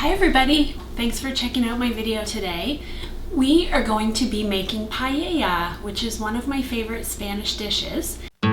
Hi everybody, thanks for checking out my video today. We are going to be making paella, which is one of my favorite Spanish dishes. A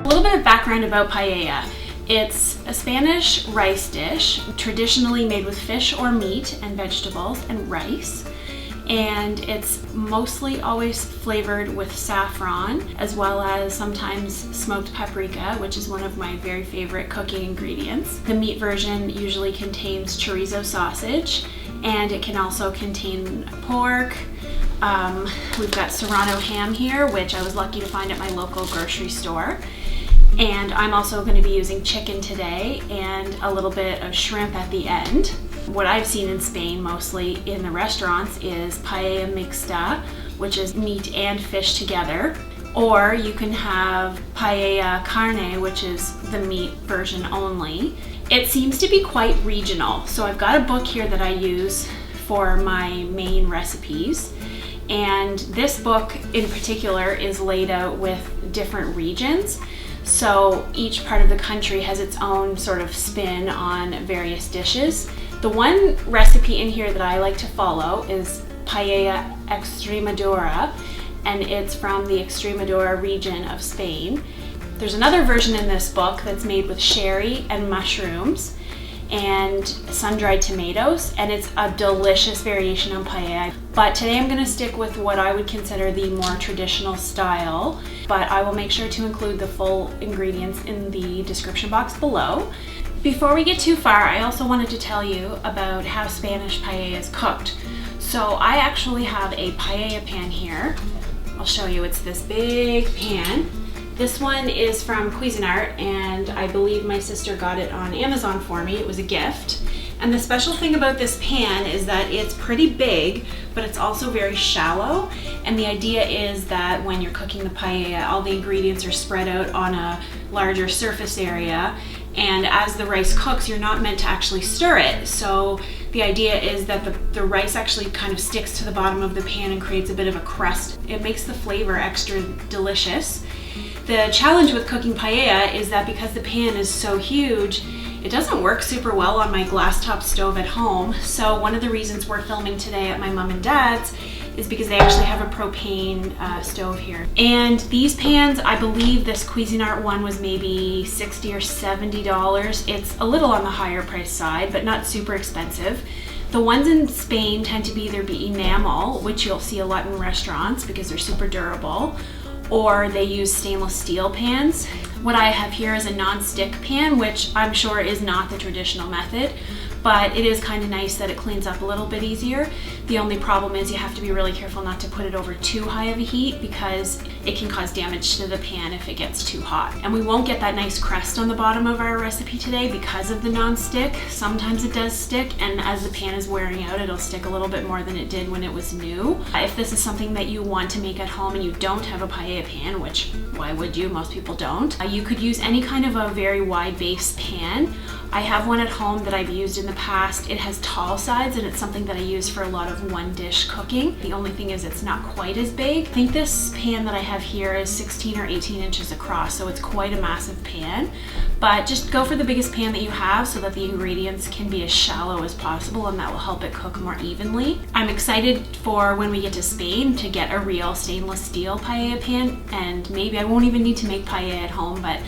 little bit of background about paella. It's a Spanish rice dish, traditionally made with fish or meat and vegetables and rice. And it's mostly always flavored with saffron, as well as sometimes smoked paprika, which is one of my very favorite cooking ingredients. The meat version usually contains chorizo sausage, and it can also contain pork. We've got Serrano ham here, which I was lucky to find at my local grocery store. And I'm also going to be using chicken today and a little bit of shrimp at the end. What I've seen in Spain mostly in the restaurants is paella mixta, which is meat and fish together. Or you can have paella carne, which is the meat version only. It seems to be quite regional. So I've got a book here that I use for my main recipes. And this book in particular is laid out with different regions. So each part of the country has its own sort of spin on various dishes. The one recipe in here that I like to follow is Paella Extremena, and it's from the Extremadura region of Spain. There's another version in this book that's made with sherry and mushrooms and sun-dried tomatoes, and it's a delicious variation on paella. But today I'm going to stick with what I would consider the more traditional style, but I will make sure to include the full ingredients in the description box below. Before we get too far, I also wanted to tell you about how Spanish paella is cooked. So I actually have a paella pan here. I'll show you, it's this big pan. This one is from Cuisinart, and I believe my sister got it on Amazon for me. It was a gift. And the special thing about this pan is that it's pretty big, but it's also very shallow. And the idea is that when you're cooking the paella, all the ingredients are spread out on a larger surface area. And as the rice cooks, you're not meant to actually stir it. So the idea is that the rice actually kind of sticks to the bottom of the pan and creates a bit of a crust. It makes the flavor extra delicious. The challenge with cooking paella is that because the pan is so huge, it doesn't work super well on my glass top stove at home. So one of the reasons we're filming today at my mom and dad's is because they actually have a propane stove here. And these pans, I believe this Cuisinart one was maybe $60 or $70. It's a little on the higher price side, but not super expensive. The ones in Spain tend to either be enamel, which you'll see a lot in restaurants because they're super durable, or they use stainless steel pans. What I have here is a non-stick pan, which I'm sure is not the traditional method, but it is kind of nice that it cleans up a little bit easier. The only problem is you have to be really careful not to put it over too high of a heat because it can cause damage to the pan if it gets too hot. And we won't get that nice crust on the bottom of our recipe today because of the non-stick. Sometimes it does stick, and as the pan is wearing out, it'll stick a little bit more than it did when it was new. If this is something that you want to make at home and you don't have a paella pan, which why would you? Most people don't. You could use any kind of a very wide base pan. I have one at home that I've used in the past. It has tall sides and it's something that I use for a lot of one dish cooking. The only thing is it's not quite as big. I think this pan that I have here is 16 or 18 inches across, so it's quite a massive pan. But just go for the biggest pan that you have so that the ingredients can be as shallow as possible, and that will help it cook more evenly. I'm excited for when we get to Spain to get a real stainless steel paella pan, and maybe I won't even need to make paella at home, but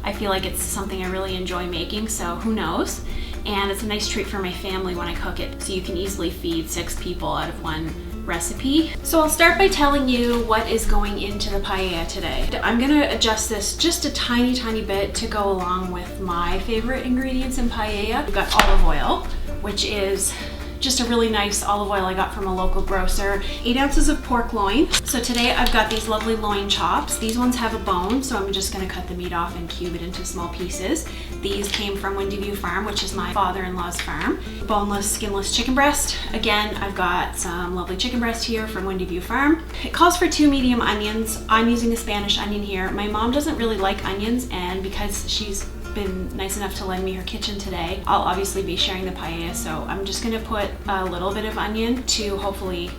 I feel like it's something I really enjoy making, so who knows. And it's a nice treat for my family when I cook it, so you can easily feed 6 people out of one recipe. So I'll start by telling you what is going into the paella today. I'm gonna adjust this just a tiny bit to go along with my favorite ingredients in paella. We've got olive oil, which is just a really nice olive oil I got from a local grocer. 8 ounces of pork loin. So today I've got these lovely loin chops. These ones have a bone, so I'm just gonna cut the meat off and cube it into small pieces. These came from Windy View Farm, which is my father-in-law's farm. Boneless, skinless chicken breast. Again, I've got some lovely chicken breast here from Windy View Farm. It calls for 2 medium onions. I'm using a Spanish onion here. My mom doesn't really like onions, and because she's been nice enough to lend me her kitchen today, I'll obviously be sharing the paella, so I'm just gonna put a little bit of onion to hopefully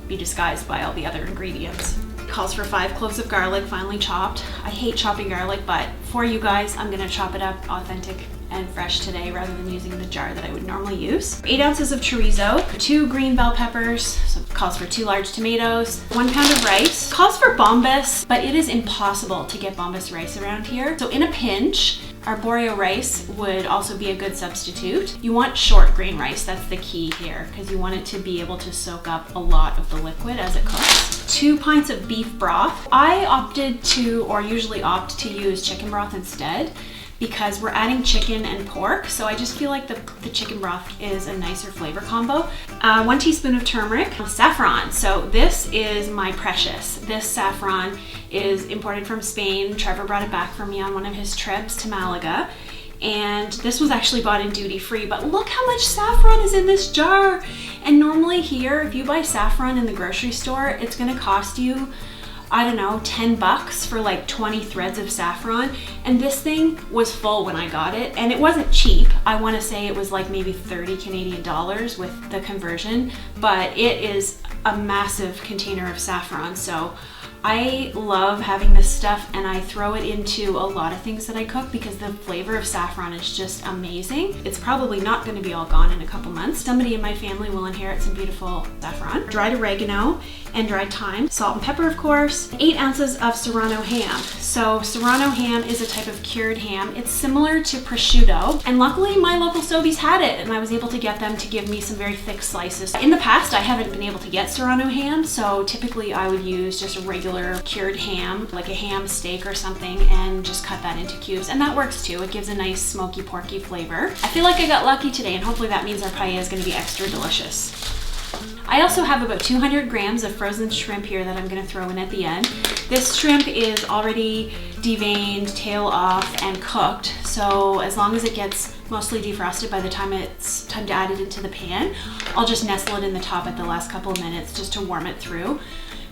be disguised by all the other ingredients. calls for 5 cloves of garlic, finely chopped. I hate chopping garlic, but for you guys, I'm gonna chop it up authentic and fresh today rather than using the jar that I would normally use. 8 ounces of chorizo, 2 green bell peppers, so it calls for 2 large tomatoes, 1 pound of rice. Calls for bombas, but it is impossible to get bombas rice around here. So in a pinch, arborio rice would also be a good substitute. You want short grain rice, that's the key here, because you want it to be able to soak up a lot of the liquid as it cooks. 2 pints of beef broth. I opted to, or usually opt to use chicken broth instead, because we're adding chicken and pork, so I just feel like the chicken broth is a nicer flavor combo. 1 teaspoon of turmeric, saffron. So this is my precious. This saffron is imported from Spain. Trevor brought it back for me on one of his trips to Malaga. And this was actually bought in duty free, but look how much saffron is in this jar. And normally here, if you buy saffron in the grocery store, it's gonna cost you, I don't know, 10 bucks for like 20 threads of saffron. And this thing was full when I got it, and it wasn't cheap. I wanna say it was like maybe 30 Canadian dollars with the conversion, but it is a massive container of saffron. So I love having this stuff, and I throw it into a lot of things that I cook because the flavor of saffron is just amazing. It's probably not going to be all gone in a couple months. Somebody in my family will inherit some beautiful saffron. Dried oregano and dried thyme. Salt and pepper, of course. 8 ounces of Serrano ham. So Serrano ham is a type of cured ham. It's similar to prosciutto, and luckily my local Sobeys had it, and I was able to get them to give me some very thick slices. In the past, I haven't been able to get Serrano ham, so typically I would use just a regular cured ham, like a ham steak or something, and just cut that into cubes, and that works too. It gives a nice smoky porky flavor. I feel like I got lucky today, and hopefully that means our paella is going to be extra delicious. I also have about 200 grams of frozen shrimp here that I'm going to throw in at the end. This shrimp is already deveined, tail off, and cooked, so as long as it gets mostly defrosted by the time it's time to add it into the pan, I'll just nestle it in the top at the last couple of minutes just to warm it through.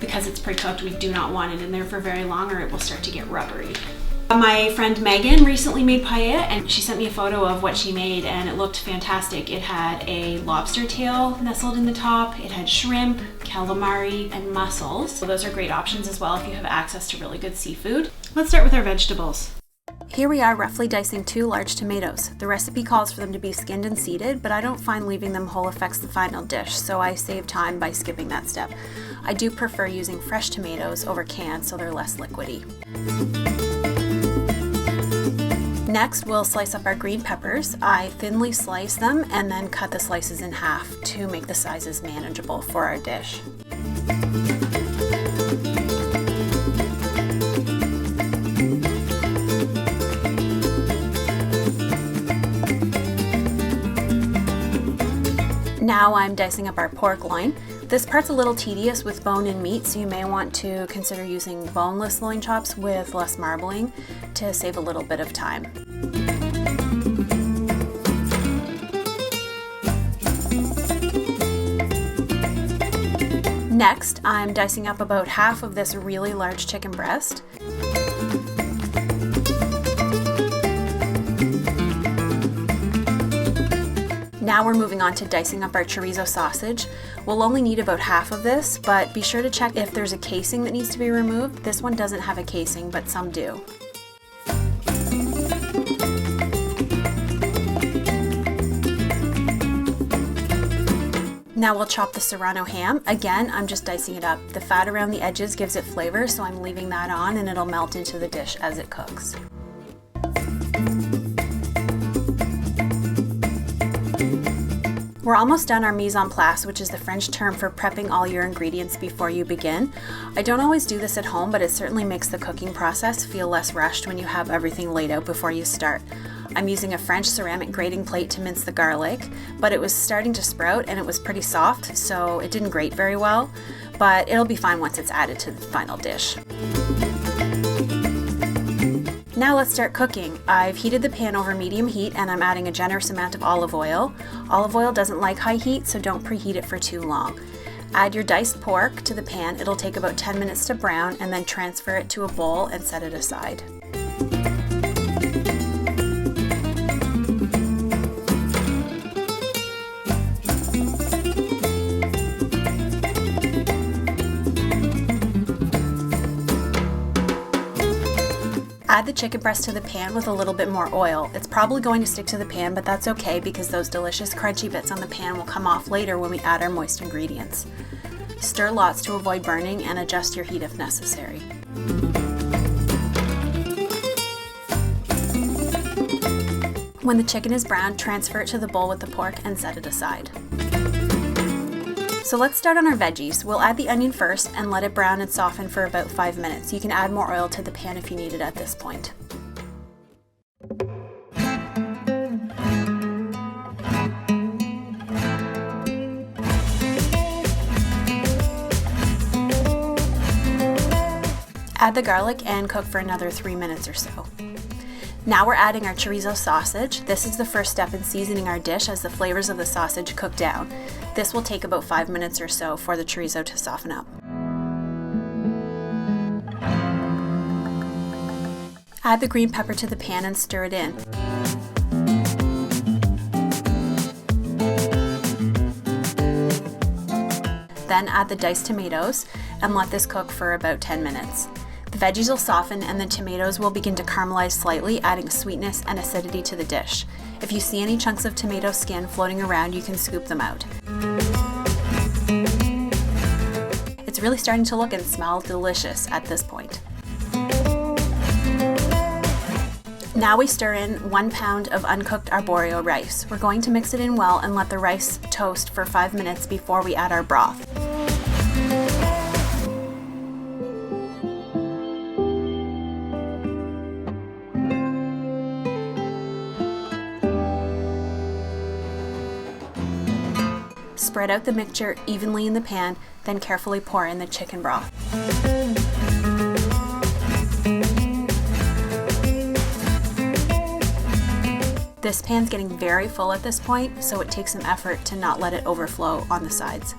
Because it's pre-cooked, we do not want it in there for very long or it will start to get rubbery. My friend Megan recently made paella, and she sent me a photo of what she made, and it looked fantastic. It had a lobster tail nestled in the top, it had shrimp, calamari, and mussels. So those are great options as well if you have access to really good seafood. Let's start with our vegetables. Here we are roughly dicing 2 large tomatoes. The recipe calls for them to be skinned and seeded, but I don't find leaving them whole affects the final dish, so I save time by skipping that step. I do prefer using fresh tomatoes over canned so they're less liquidy. Next, we'll slice up our green peppers. I thinly slice them and then cut the slices in half to make the sizes manageable for our dish. Now I'm dicing up our pork loin. This part's a little tedious with bone and meat, so you may want to consider using boneless loin chops with less marbling to save a little bit of time. Next, I'm dicing up about half of this really large chicken breast. Now we're moving on to dicing up our chorizo sausage. We'll only need about half of this, but be sure to check if there's a casing that needs to be removed. This one doesn't have a casing, but some do. Now we'll chop the Serrano ham. Again, I'm just dicing it up. The fat around the edges gives it flavor, so I'm leaving that on and it'll melt into the dish as it cooks. We're almost done our mise en place, which is the French term for prepping all your ingredients before you begin. I don't always do this at home, but it certainly makes the cooking process feel less rushed when you have everything laid out before you start. I'm using a French ceramic grating plate to mince the garlic, but it was starting to sprout and it was pretty soft, so it didn't grate very well, but it'll be fine once it's added to the final dish. Now let's start cooking. I've heated the pan over medium heat and I'm adding a generous amount of olive oil. Olive oil doesn't like high heat, so don't preheat it for too long. Add your diced pork to the pan. It'll take about 10 minutes to brown, and then transfer it to a bowl and set it aside. Add the chicken breast to the pan with a little bit more oil. It's probably going to stick to the pan, but that's okay because those delicious crunchy bits on the pan will come off later when we add our moist ingredients. Stir lots to avoid burning and adjust your heat if necessary. When the chicken is brown, transfer it to the bowl with the pork and set it aside. So let's start on our veggies. We'll add the onion first and let it brown and soften for about 5 minutes. You can add more oil to the pan if you need it at this point. Add the garlic and cook for another 3 minutes or so. Now we're adding our chorizo sausage. This is the first step in seasoning our dish as the flavors of the sausage cook down. This will take about 5 minutes or so for the chorizo to soften up. Add the green pepper to the pan and stir it in. Then add the diced tomatoes and let this cook for about 10 minutes. The veggies will soften and the tomatoes will begin to caramelize slightly, adding sweetness and acidity to the dish. If you see any chunks of tomato skin floating around, you can scoop them out. It's really starting to look and smell delicious at this point. Now we stir in 1 pound of uncooked arborio rice. We're going to mix it in well and let the rice toast for 5 minutes before we add our broth. Spread out the mixture evenly in the pan, then carefully pour in the chicken broth. This pan's getting very full at this point, so it takes some effort to not let it overflow on the sides.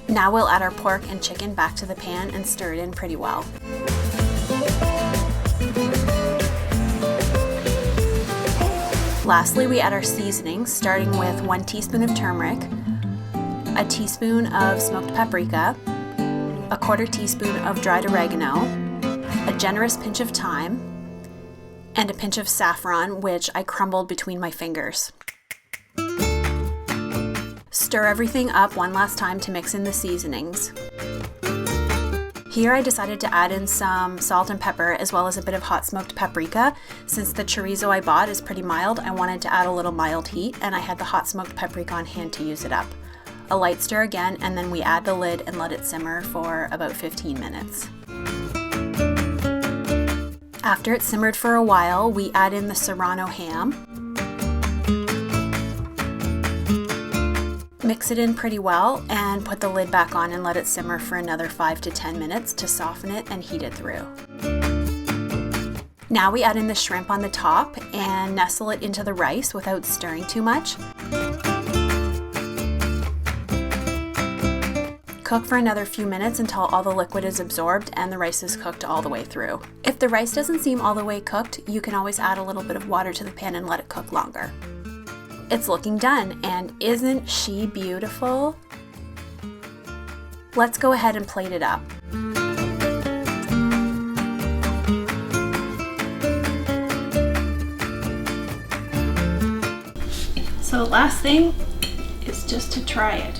Now we'll add our pork and chicken back to the pan and stir it in pretty well. Lastly, we add our seasonings, starting with 1 teaspoon of turmeric, a teaspoon of smoked paprika, a 1/4 teaspoon of dried oregano, a generous pinch of thyme, and a pinch of saffron, which I crumbled between my fingers. Stir everything up one last time to mix in the seasonings. Here I decided to add in some salt and pepper as well as a bit of hot smoked paprika. Since the chorizo I bought is pretty mild, I wanted to add a little mild heat and I had the hot smoked paprika on hand to use it up. A light stir again and then we add the lid and let it simmer for about 15 minutes. After it's simmered for a while, we add in the Serrano ham. Mix it in pretty well and put the lid back on and let it simmer for another 5 to 10 minutes to soften it and heat it through. Now we add in the shrimp on the top and nestle it into the rice without stirring too much. Cook for another few minutes until all the liquid is absorbed and the rice is cooked all the way through. If the rice doesn't seem all the way cooked, you can always add a little bit of water to the pan and let it cook longer. It's looking done, and isn't she beautiful? Let's go ahead and plate it up. So the last thing is just to try it.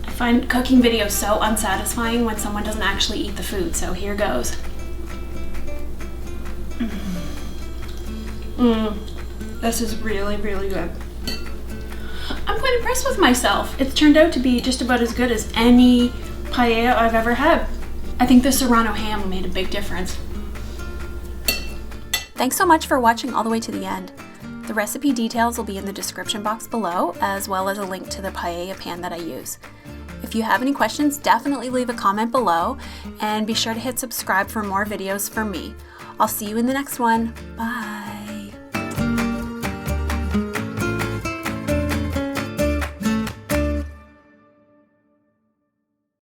I find cooking videos so unsatisfying when someone doesn't actually eat the food, so here goes. This is really, really good. I'm quite impressed with myself. It's turned out to be just about as good as any paella I've ever had. I think the Serrano ham made a big difference. Thanks so much for watching all the way to the end. The recipe details will be in the description box below, as well as a link to the paella pan that I use. If you have any questions, definitely leave a comment below, and be sure to hit subscribe for more videos from me. I'll see you in the next one. Bye.